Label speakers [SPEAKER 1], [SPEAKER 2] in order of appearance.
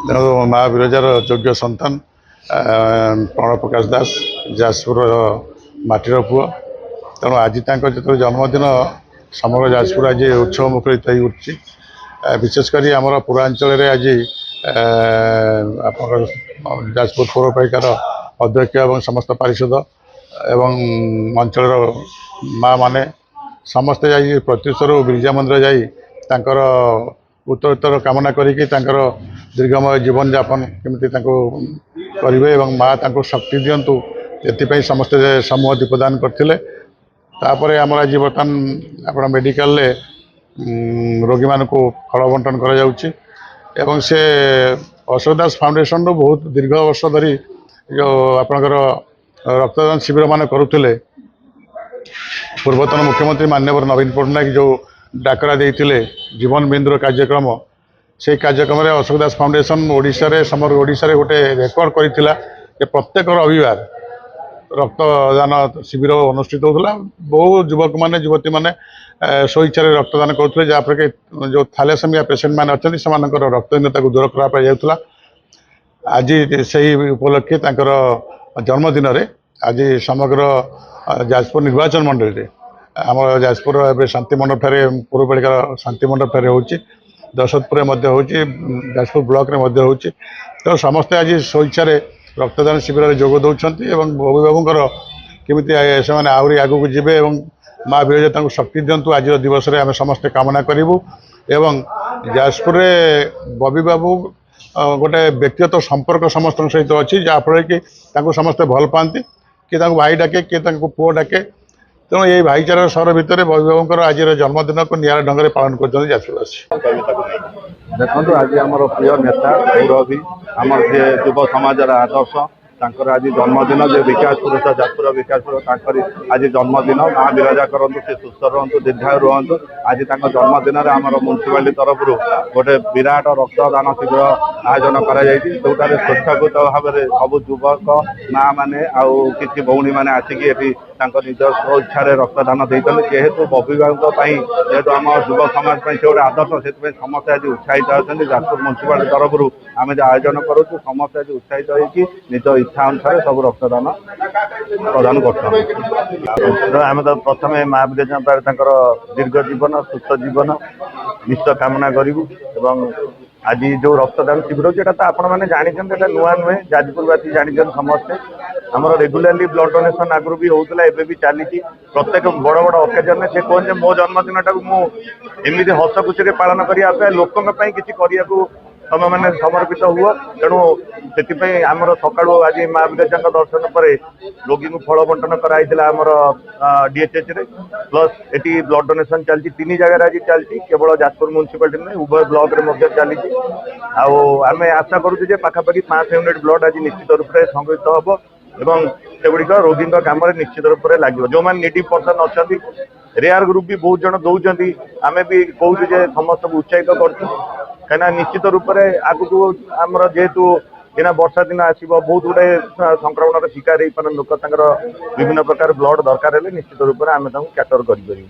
[SPEAKER 1] ତେଣୁ ମା ବିରଜାର ଯୋଗ୍ୟ ସନ୍ତାନ ପ୍ରଣ ପ୍ରକାଶ ଦାସ ଯାଜପୁର ମାଟିର ପୁଅ। ତେଣୁ ଆଜି ତାଙ୍କ ଯେତେବେଳେ ଜନ୍ମଦିନ ସମଗ୍ର ଯାଜପୁର ଆଜି ଉତ୍ସବ ମୁଖରିତ ହୋଇ ଉଠିଛି। ବିଶେଷ କରି ଆମର ପୌରାଞ୍ଚଳରେ ଆଜି ଆପଣଙ୍କର ଯାଜପୁର ପୌରପାଳିକାର ଅଧ୍ୟକ୍ଷ ଏବଂ ସମସ୍ତ ପାରିଷଦ ଏବଂ ଅଞ୍ଚଳର ମା ମାନେ ସମସ୍ତେ ଯାଇ ପ୍ରତ୍ୟୁଷରୁ ବିରଜା ମନ୍ଦିର ଯାଇ ତାଙ୍କର ଉତ୍ତରୋତ୍ତର କାମନା କରିକି ତାଙ୍କର ଦୀର୍ଘମୟ ଜୀବନଯାପନ କେମିତି ତାଙ୍କୁ କରିବେ ଏବଂ ମା ତାଙ୍କୁ ଶକ୍ତି ଦିଅନ୍ତୁ ଏଥିପାଇଁ ସମସ୍ତେ ସମ୍ମତି ପ୍ରଦାନ କରିଥିଲେ। ତାପରେ ଆମର ଆଜି ବର୍ତ୍ତମାନ ଆପଣ ମେଡ଼ିକାଲରେ ରୋଗୀମାନଙ୍କୁ ଫଳ ବଣ୍ଟନ କରାଯାଉଛି ଏବଂ ସେ ଅଶୋକ ଦାସ ଫାଉଣ୍ଡେସନରୁ ବହୁତ ଦୀର୍ଘ ବର୍ଷ ଧରି ଯେଉଁ ଆପଣଙ୍କର ରକ୍ତଦାନ ଶିବିର ମାନେ କରୁଥିଲେ। ପୂର୍ବତନ ମୁଖ୍ୟମନ୍ତ୍ରୀ ମାନ୍ୟବର ନବୀନ ପଟ୍ଟନାୟକ ଯେଉଁ ଡାକରା ଦେଇଥିଲେ ଜୀବନ ବିନ୍ଦୁର କାର୍ଯ୍ୟକ୍ରମ, সেই କାର୍ଯ୍ୟକ୍ରମରେ ଅଶୋକ ଦାସ ଫାଉଣ୍ଡେସନ ଓଡ଼ିଶାରେ ସମଗ୍ର ଓଡ଼ିଶାରେ ଗୋଟେ ରେକର୍ଡ କରିଥିଲା ଯେ ପ୍ରତ୍ୟେକ ରବିବାର ରକ୍ତଦାନ ଶିବିର ଅନୁଷ୍ଠିତ ହେଉଥିଲା। ବହୁ ଯୁବକମାନେ ଯୁବତୀମାନେ ସ୍ୱଇଚ୍ଛାରେ ରକ୍ତଦାନ କରୁଥିଲେ, ଯାହାଫଳରେ କି ଯେଉଁ ଥାଲାସେମିଆ ପେସେଣ୍ଟ ମାନେ ଅଛନ୍ତି ସେମାନଙ୍କର ରକ୍ତହୀନତାକୁ ଦୂର କରିବା ପାଇଁ ଯାଉଥିଲା। ଆଜି ସେହି ଉପଲକ୍ଷେ ତାଙ୍କର ଜନ୍ମଦିନରେ ଆଜି ସମଗ୍ର ଯାଜପୁର ନିର୍ବାଚନ ମଣ୍ଡଳୀରେ ଆମର ଯାଜପୁର ଏବେ ଶାନ୍ତି ମଣ୍ଡପଠାରେ ପୌରପାଳିକାର ଶାନ୍ତି ମଣ୍ଡପଠାରେ ହେଉଛି, ଦଶରଥପୁରରେ ମଧ୍ୟ ହେଉଛି, ଯାଜପୁର ବ୍ଲକରେ ମଧ୍ୟ ହେଉଛି। ତେଣୁ ସମସ୍ତେ ଆଜି ସ୍ୱଇଚ୍ଛାରେ ରକ୍ତଦାନ ଶିବିରରେ ଯୋଗ ଦେଉଛନ୍ତି ଏବଂ ଅଭିଭାବକଙ୍କର କେମିତି ସେମାନେ ଆହୁରି ଆଗକୁ ଯିବେ ଏବଂ ମା ବିରଜା ତାଙ୍କୁ ଶକ୍ତି ଦିଅନ୍ତୁ ଆଜିର ଦିବସରେ ଆମେ ସମସ୍ତେ କାମନା କରିବୁ। ଏବଂ ଯାଜପୁରରେ ବବି ବାବୁ ଗୋଟେ ବ୍ୟକ୍ତିଗତ ସମ୍ପର୍କ ସମସ୍ତଙ୍କ ସହିତ ଅଛି, ଯାହାଫଳରେ କି ତାଙ୍କୁ ସମସ୍ତେ ଭଲ ପାଆନ୍ତି, କିଏ ତାଙ୍କୁ ଭାଇ ଡାକେ, କିଏ ତାଙ୍କୁ ପୁଅ ଡାକେ। ତେଣୁ ଏହି ଭାଇଚାରାର ସହର ଭିତରେ ବବି ବାବୁଙ୍କର ଆଜିର ଜନ୍ମଦିନକୁ ନିଆରା ଢଙ୍ଗରେ ପାଳନ କରୁଛନ୍ତି ଯାଜପୁରବାସୀ।
[SPEAKER 2] ଦେଖନ୍ତୁ ଆଜି ଆମର ପ୍ରିୟ ନେତା ଗୌରବୀ ଆମର ଯିଏ ଯୁବ ସମାଜର ଆଦର୍ଶ, ତାଙ୍କର ଆଜି ଜନ୍ମଦିନ ଯେ ବିକାଶ ପୁରୁଷ ଯାଜପୁର ବିକାଶ ପୁରୁଷ ତାଙ୍କରି ଆଜି ଜନ୍ମଦିନ। ମା ବିରଜା କରନ୍ତୁ, ସେ ସୁସ୍ଥ ରୁହନ୍ତୁ, ଦୀର୍ଘାୟୁ ରୁହନ୍ତୁ। ଆଜି ତାଙ୍କ ଜନ୍ମଦିନରେ ଆମର ମ୍ୟୁନିସିପାଲିଟି ତରଫରୁ ଗୋଟେ ବିରାଟ ରକ୍ତଦାନ ଶିବିର ଆୟୋଜନ କରାଯାଇଛି, ଯେଉଁଠାରେ ସ୍ୱେଚ୍ଛାକୃତ ଭାବରେ ସବୁ ଯୁବକ ମା ମାନେ ଆଉ କିଛି ଭଉଣୀ ମାନେ ଆସିକି ଏଠି ତାଙ୍କ ନିଜ ସ୍ୱଇଚ୍ଛାରେ ରକ୍ତଦାନ ଦେଇଛନ୍ତି। ଯେହେତୁ ବବି ବାବୁଙ୍କ ପାଇଁ ଯେହେତୁ ଆମ ଯୁବ ସମାଜ ପାଇଁ ସେ ଗୋଟେ ଆଦର୍ଶ, ସେଥିପାଇଁ ସମସ୍ତେ ଆଜି ଉତ୍ସାହିତ ଅଛନ୍ତି। ଯାଜପୁର ମ୍ୟୁନିସିପାଲିଟି ତରଫରୁ ଆମେ ଯେଉଁ ଆୟୋଜନ କରୁଛୁ ସମସ୍ତେ ଆଜି ଉତ୍ସାହିତ ହେଇକି ନିଜ ଇଚ୍ଛା ଅନୁସାରେ ସବୁ ରକ୍ତଦାନ ପ୍ରଦାନ କରୁଛନ୍ତି। ଆମେ ତ ପ୍ରଥମେ ମା ବିରଜାଙ୍କ ପାଖରେ ତାଙ୍କର ଦୀର୍ଘ ଜୀବନ ସୁସ୍ଥ ଜୀବନ ନିଶ୍ଚୟ କାମନା କରିବୁ। ଏବଂ ଆଜି ଯେଉଁ ରକ୍ତଦାନ ଶିବିର ହେଉଛି ଏଇଟା ତ ଆପଣମାନେ ଜାଣିଛନ୍ତି, ଏଇଟା ନୂଆ ନୁହେଁ, ଯାଜପୁରବାସୀ ଜାଣିଛନ୍ତି ସମସ୍ତେ। ଆମର ରେଗୁଲାରଲି ବ୍ଲଡ ଡୋନେସନ ଆଗରୁ ବି ହେଉଥିଲା, ଏବେ ବି ଚାଲିଛି। ପ୍ରତ୍ୟେକ ବଡ଼ ବଡ଼ ଅକେଜନରେ ସେ କୁହନ୍ତି ଯେ ମୋ ଜନ୍ମଦିନଟାକୁ ମୁଁ ଏମିତି ହସ ଖୁସିରେ ପାଳନ କରିବା ଅପେକ୍ଷା ଲୋକଙ୍କ ପାଇଁ କିଛି କରିବାକୁ ତମେମାନେ ସମର୍ପିତ ହୁଅ। ତେଣୁ ସେଥିପାଇଁ ଆମର ସକାଳୁ ଆଜି ମା ବିରଜାଙ୍କ ଦର୍ଶନ ପରେ ରୋଗୀଙ୍କୁ ଫଳ ବଣ୍ଟନ କରାଯାଇଥିଲା ଆମର DHHରେ, ପ୍ଲସ୍ ଏଠି ବ୍ଲଡ ଡୋନେସନ ଚାଲିଛି 3 ଜାଗାରେ ଆଜି ଚାଲିଛି, କେବଳ ଯାଜପୁର ମ୍ୟୁନିସିପାଲିଟି ନୁହେଁ ଉଭୟ ବ୍ଲକରେ ମଧ୍ୟ ଚାଲିଛି। ଆଉ ଆମେ ଆଶା କରୁଛୁ ଯେ ପାଖାପାଖି 500 ୟୁନିଟ୍ ବ୍ଲଡ ଆଜି ନିଶ୍ଚିତ ରୂପରେ ସଂଗୃହୀତ ହେବ ଏବଂ ସେଗୁଡ଼ିକ ରୋଗୀଙ୍କ କାମରେ ନିଶ୍ଚିତ ରୂପରେ ଲାଗିବ। ଯେଉଁମାନେ ନିଡି ପର୍ସନ ଅଛନ୍ତି, ରେୟାର ଗ୍ରୁପ ବି ବହୁତ ଜଣ ଦଉଛନ୍ତି, ଆମେ ବି କହୁଛୁ ଯେ ସମସ୍ତଙ୍କୁ ଉତ୍ସାହିତ କରୁଛୁ। କାହିଁକିନା ନିଶ୍ଚିତ ରୂପରେ ଆଗକୁ ଆମର ଯେହେତୁ ଏଇନା ବର୍ଷା ଦିନ ଆସିବ, ବହୁତ ଗୁଡ଼ାଏ ସଂକ୍ରମଣର ଶିକାର ହେଇପାରନ୍ତି ଲୋକ, ତାଙ୍କର ବିଭିନ୍ନ ପ୍ରକାର ବ୍ଲଡ ଦରକାର ହେଲେ ନିଶ୍ଚିତ ରୂପରେ ଆମେ ତାଙ୍କୁ କ୍ୟାଟର କରିପାରିବୁ।